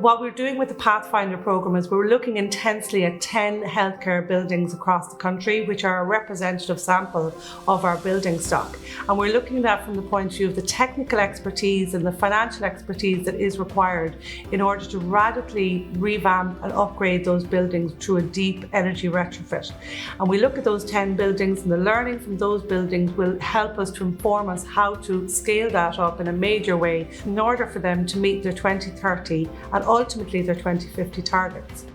What we're doing with the Pathfinder programme is we're looking intensely at 10 healthcare buildings across the country, which are a representative sample of our building stock. And we're looking at that from the point of view of the technical expertise and the financial expertise that is required in order to radically revamp and upgrade those buildings through a deep energy retrofit. And we look at those 10 buildings, and the learning from those buildings will help us to inform us how to scale that up in a major way in order for them to meet their 2030 and ultimately their 2050 targets.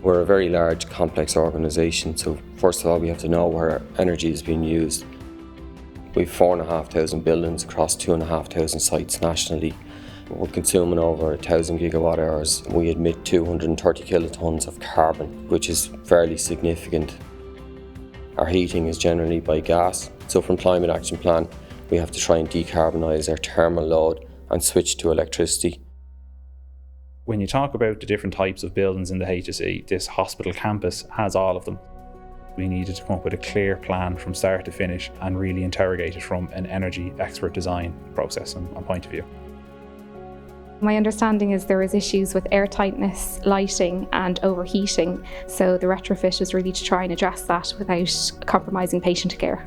We're a very large, complex organisation, so first of all we have to know where energy is being used. We've 4,500 buildings across 2,500 sites nationally. We're consuming over 1,000 gigawatt hours. We emit 230 kilotons of carbon, which is fairly significant. Our heating is generally by gas, so from Climate Action Plan we have to try and decarbonise our thermal load and switch to electricity. When you talk about the different types of buildings in the HSE, this hospital campus has all of them. We needed to come up with a clear plan from start to finish and really interrogate it from an energy expert design process and point of view. My understanding is there is issues with air tightness, lighting and overheating, so the retrofit is really to try and address that without compromising patient care.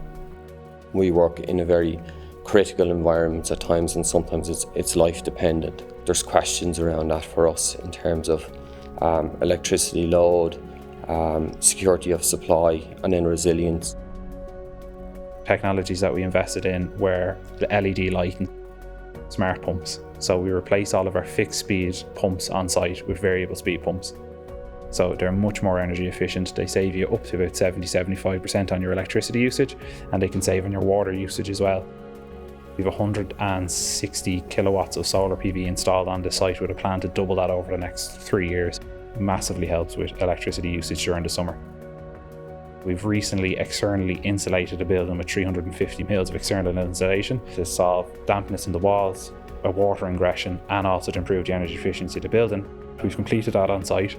We work in a very critical environments at times, and sometimes it's life dependent. There's questions around that for us in terms of electricity load, security of supply, and then resilience. Technologies that we invested in were the LED lighting, smart pumps. So we replace all of our fixed speed pumps on site with variable speed pumps. So they're much more energy efficient. They save you up to about 70-75% on your electricity usage, and they can save on your water usage as well. We have 160 kilowatts of solar PV installed on the site with a plan to double that over the next 3 years. It massively helps with electricity usage during the summer. We've recently externally insulated a building with 350 mils of external insulation to solve dampness in the walls, a water ingression, and also to improve the energy efficiency of the building. We've completed that on site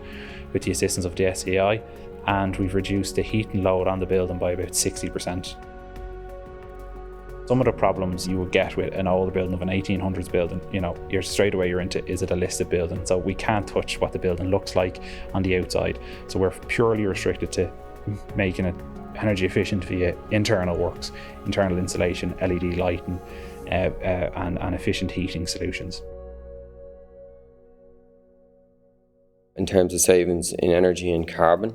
with the assistance of the SEAI, and we've reduced the heating load on the building by about 60%. Some of the problems you would get with an older building of an 1800s building, you're straight away you're into, is it a listed building? So we can't touch what the building looks like on the outside. So we're purely restricted to making it energy efficient via internal works, internal insulation, LED lighting, and efficient heating solutions. In terms of savings in energy and carbon,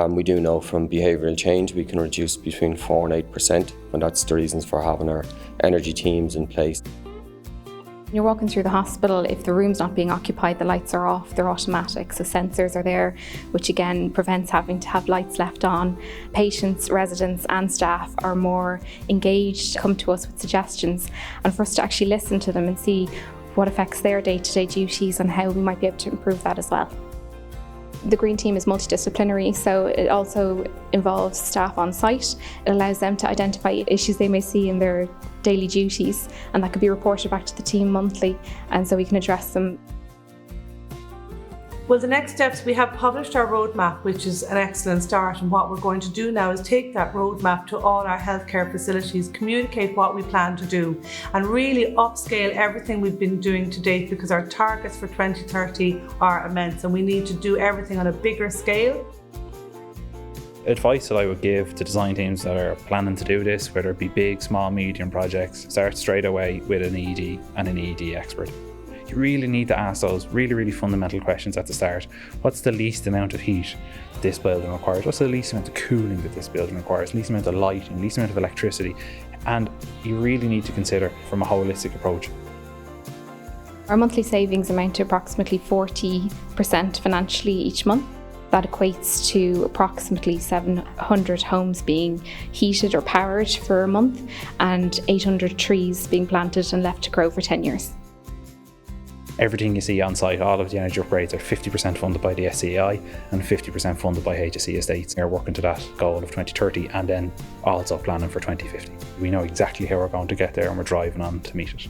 we do know from behavioural change we can reduce between 4 and 8%, and that's the reasons for having our energy teams in place. When you're walking through the hospital, if the room's not being occupied, the lights are off, they're automatic, so sensors are there, which again prevents having to have lights left on. Patients, residents and staff are more engaged, come to us with suggestions, and for us to actually listen to them and see what affects their day-to-day duties and how we might be able to improve that as well. The Green Team is multidisciplinary, so it also involves staff on site. It allows them to identify issues they may see in their daily duties, and that could be reported back to the team monthly, and so we can address them. Well, the next steps, we have published our roadmap, which is an excellent start, and what we're going to do now is take that roadmap to all our healthcare facilities, communicate what we plan to do, and really upscale everything we've been doing to date, because our targets for 2030 are immense and we need to do everything on a bigger scale. Advice that I would give to design teams that are planning to do this, whether it be big, small, medium projects, start straight away with an ED and an ED expert. You really need to ask those really fundamental questions at the start. What's the least amount of heat this building requires? What's the least amount of cooling that this building requires? Least amount of lighting, least amount of electricity? And you really need to consider from a holistic approach. Our monthly savings amount to approximately 40% financially each month. That equates to approximately 700 homes being heated or powered for a month and 800 trees being planted and left to grow for 10 years. Everything you see on site, all of the energy upgrades are 50% funded by the SEAI and 50% funded by HSE estates. We're working to that goal of 2030 and then also planning for 2050. We know exactly how we're going to get there and we're driving on to meet it.